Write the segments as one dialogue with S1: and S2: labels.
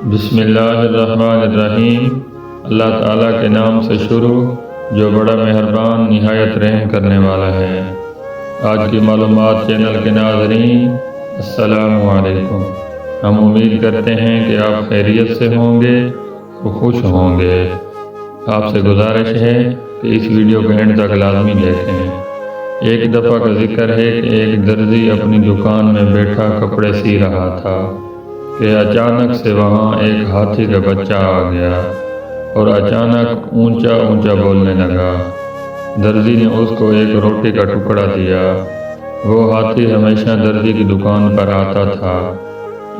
S1: بسم اللہ الرحمن الرحیم۔ اللہ تعالیٰ کے نام سے شروع جو بڑا مہربان نہایت رحم کرنے والا ہے۔ آج کی معلومات چینل کے ناظرین السلام علیکم۔ ہم امید کرتے ہیں کہ آپ خیریت سے ہوں گے و خوش ہوں گے۔ آپ سے گزارش ہے کہ اس ویڈیو کو اینڈ تک لازمی دیکھیں۔ ایک دفعہ کا ذکر ہے کہ ایک درزی اپنی دکان میں بیٹھا کپڑے سی رہا تھا کہ اچانک سے وہاں ایک ہاتھی کا بچہ آ گیا اور اچانک اونچا اونچا بولنے لگا۔ درزی نے اس کو ایک روٹی کا ٹکڑا دیا۔ وہ ہاتھی ہمیشہ درزی کی دکان پر آتا تھا۔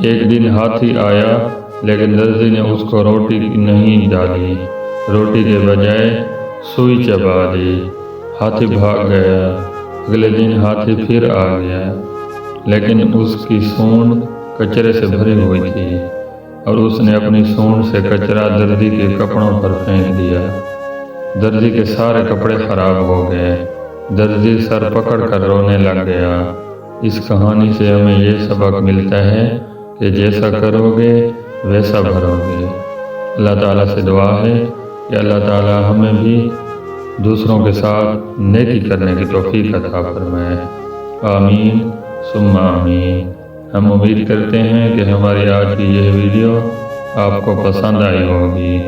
S1: ایک دن ہاتھی آیا لیکن درزی نے اس کو روٹی نہیں ڈالی، روٹی کے بجائے سوئی چبا دی۔ ہاتھی بھاگ گیا۔ اگلے دن ہاتھی پھر آ گیا لیکن اس کی سونڈ کچرے سے بھری ہوئی تھی اور اس نے اپنی سونڈ سے کچرا درزی کے کپڑوں پر پھینک دیا۔ درزی کے سارے کپڑے خراب ہو گئے۔ درزی سر پکڑ کر رونے لگ گیا۔ اس کہانی سے ہمیں یہ سبق ملتا ہے کہ جیسا کرو گے ویسا بھرو گے۔ اللہ تعالیٰ سے دعا ہے کہ اللہ تعالیٰ ہمیں بھی دوسروں کے ساتھ نیکی کرنے کی توفیق عطا فرمائے۔ آمین ثم آمین۔ ہم امید کرتے ہیں کہ ہماری آج کی یہ ویڈیو آپ کو پسند آئی ہوگی۔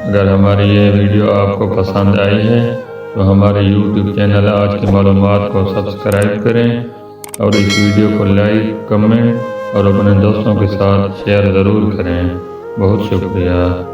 S1: اگر ہماری یہ ویڈیو آپ کو پسند آئی ہے تو ہمارے یوٹیوب چینل آج کی معلومات کو سبسکرائب کریں اور اس ویڈیو کو لائک، کمنٹ اور اپنے دوستوں کے ساتھ شیئر ضرور کریں۔ بہت شکریہ۔